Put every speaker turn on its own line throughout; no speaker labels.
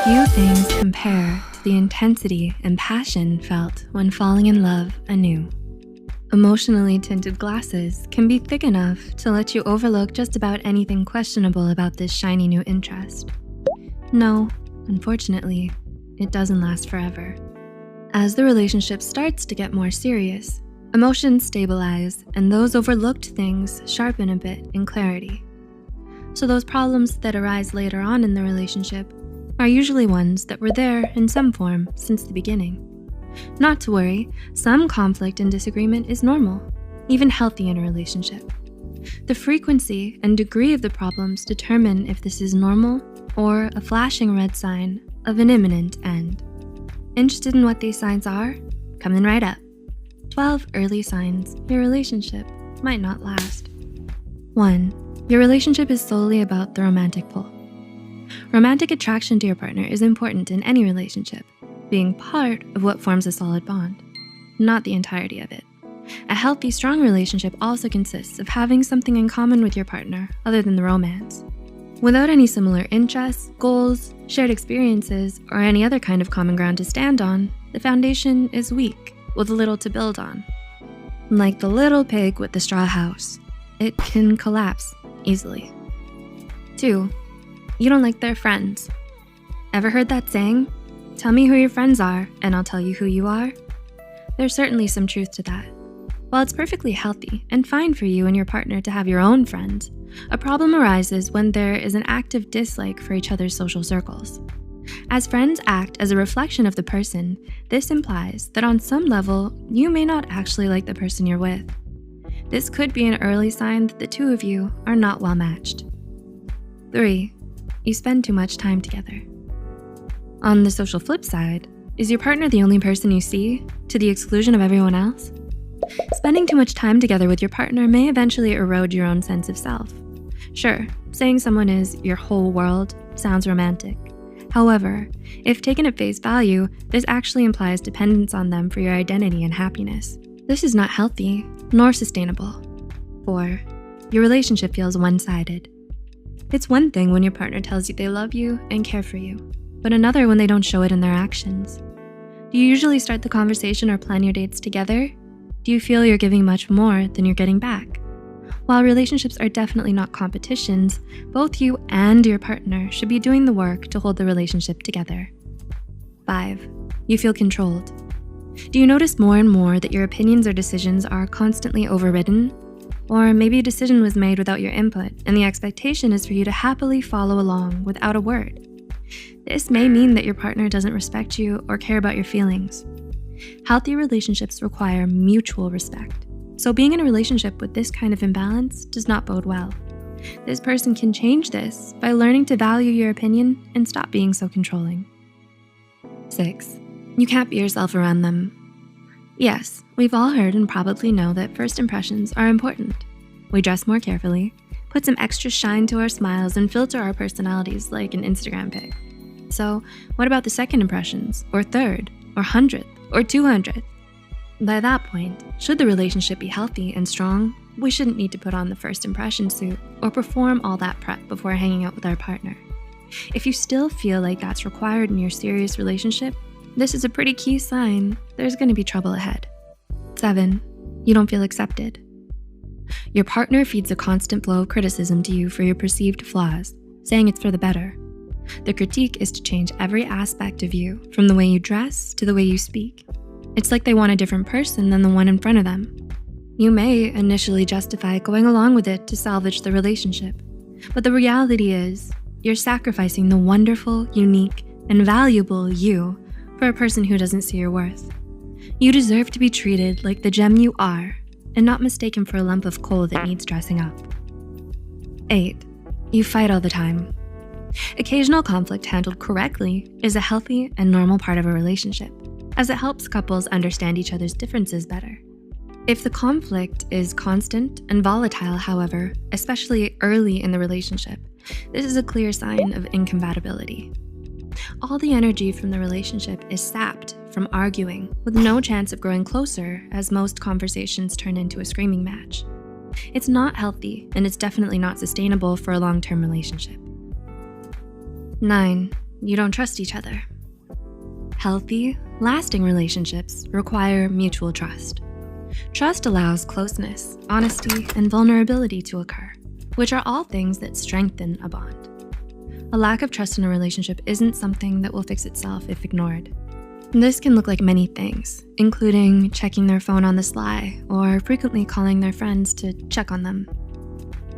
Few things compare to the intensity and passion felt when falling in love anew. Emotionally tinted glasses can be thick enough to let you overlook just about anything questionable about this shiny new interest. No, unfortunately, it doesn't last forever. As the relationship starts to get more serious, emotions stabilize and those overlooked things sharpen a bit in clarity. So those problems that arise later on in the relationship are usually ones that were there in some form since the beginning. Not to worry, some conflict and disagreement is normal, even healthy in a relationship. The frequency and degree of the problems determine if this is normal or a flashing red sign of an imminent end. Interested in what these signs are? Coming right up. 12 early signs your relationship might not last. 1. Your relationship is solely about the romantic pull. Romantic attraction to your partner is important in any relationship, being part of what forms a solid bond, not the entirety of it. A healthy, strong relationship also consists of having something in common with your partner other than the romance. Without any similar interests, goals, shared experiences, or any other kind of common ground to stand on, the foundation is weak with little to build on. Like the little pig with the straw house, it can collapse easily. 2. You don't like their friends. Ever heard that saying? Tell me who your friends are, and I'll tell you who you are. There's certainly some truth to that. While it's perfectly healthy and fine for you and your partner to have your own friends, a problem arises when there is an active dislike for each other's social circles. As friends act as a reflection of the person, this implies that on some level, you may not actually like the person you're with. This could be an early sign that the two of you are not well matched. 3. You spend too much time together. On the social flip side, is your partner the only person you see to the exclusion of everyone else? Spending too much time together with your partner may eventually erode your own sense of self. Sure, saying someone is your whole world sounds romantic. However, if taken at face value, this actually implies dependence on them for your identity and happiness. This is not healthy nor sustainable. 4. Your relationship feels one-sided. It's one thing when your partner tells you they love you and care for you, but another when they don't show it in their actions. Do you usually start the conversation or plan your dates together? Do you feel you're giving much more than you're getting back? While relationships are definitely not competitions, both you and your partner should be doing the work to hold the relationship together. 5. You feel controlled. Do you notice more and more that your opinions or decisions are constantly overridden? Or maybe a decision was made without your input and the expectation is for you to happily follow along without a word. This may mean that your partner doesn't respect you or care about your feelings. Healthy relationships require mutual respect. So being in a relationship with this kind of imbalance does not bode well. This person can change this by learning to value your opinion and stop being so controlling. 6. You can't be yourself around them. Yes, we've all heard and probably know that first impressions are important. We dress more carefully, put some extra shine to our smiles, and filter our personalities like an Instagram pic. So what about the second impressions, or third, or 100th, or 200th? By that point, should the relationship be healthy and strong, we shouldn't need to put on the first impression suit or perform all that prep before hanging out with our partner. If you still feel like that's required in your serious relationship, this is a pretty key sign there's going to be trouble ahead. 7. You don't feel accepted. Your partner feeds a constant flow of criticism to you for your perceived flaws, saying it's for the better. The critique is to change every aspect of you, from the way you dress to the way you speak. It's like they want a different person than the one in front of them. You may initially justify going along with it to salvage the relationship, but the reality is you're sacrificing the wonderful, unique, and valuable you for a person who doesn't see your worth. You deserve to be treated like the gem you are and not mistaken for a lump of coal that needs dressing up. 8. You fight all the time. Occasional conflict handled correctly is a healthy and normal part of a relationship, as it helps couples understand each other's differences better. If the conflict is constant and volatile, however, especially early in the relationship, this is a clear sign of incompatibility. All the energy from the relationship is sapped from arguing, with no chance of growing closer as most conversations turn into a screaming match. It's not healthy, and it's definitely not sustainable for a long-term relationship. 9. you don't trust each other. Healthy, lasting relationships require mutual trust. Trust allows closeness, honesty, and vulnerability to occur, which are all things that strengthen a bond. A lack of trust in a relationship isn't something that will fix itself if ignored. This can look like many things, including checking their phone on the sly or frequently calling their friends to check on them.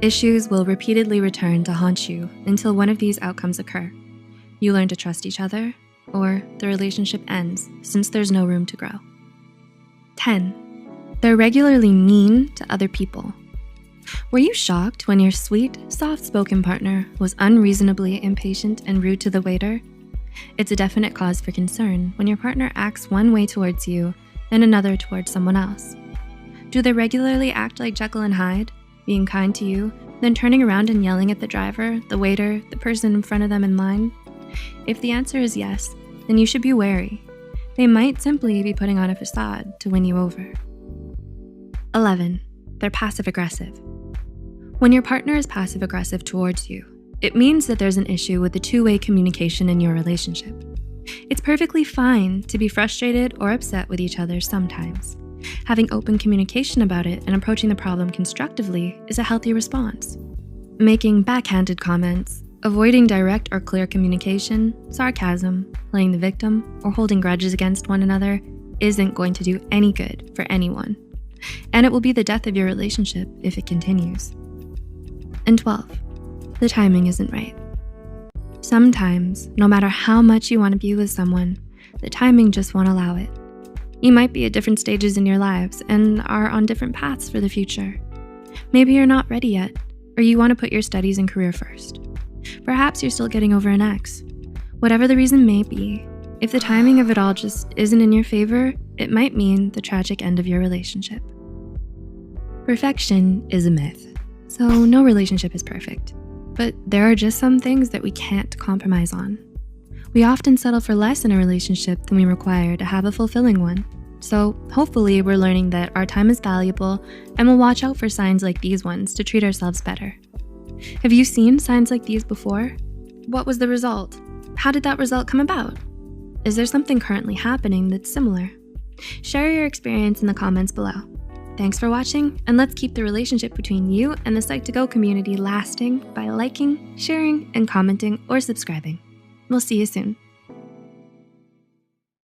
Issues will repeatedly return to haunt you until one of these outcomes occur. You learn to trust each other, or the relationship ends since there's no room to grow. 10, they're regularly mean to other people. Were you shocked when your sweet, soft-spoken partner was unreasonably impatient and rude to the waiter? It's a definite cause for concern when your partner acts one way towards you and another towards someone else. Do they regularly act like Jekyll and Hyde, being kind to you, then turning around and yelling at the driver, the waiter, the person in front of them in line? If the answer is yes, then you should be wary. They might simply be putting on a facade to win you over. 11, they're passive-aggressive. When your partner is passive-aggressive towards you, it means that there's an issue with the two-way communication in your relationship. It's perfectly fine to be frustrated or upset with each other sometimes. Having open communication about it and approaching the problem constructively is a healthy response. Making backhanded comments, avoiding direct or clear communication, sarcasm, playing the victim, or holding grudges against one another isn't going to do any good for anyone. And it will be the death of your relationship if it continues. And 12, the timing isn't right. Sometimes, no matter how much you want to be with someone, the timing just won't allow it. You might be at different stages in your lives and are on different paths for the future. Maybe you're not ready yet, or you want to put your studies and career first. Perhaps you're still getting over an ex. Whatever the reason may be, if the timing of it all just isn't in your favor, it might mean the tragic end of your relationship. Perfection is a myth, so no relationship is perfect. But there are just some things that we can't compromise on. We often settle for less in a relationship than we require to have a fulfilling one. So hopefully we're learning that our time is valuable and we'll watch out for signs like these ones to treat ourselves better. Have you seen signs like these before? What was the result? How did that result come about? Is there something currently happening that's similar? Share your experience in the comments below. Thanks for watching, and let's keep the relationship between you and the Psych2Go community lasting by liking, sharing, and commenting or subscribing. We'll see you soon.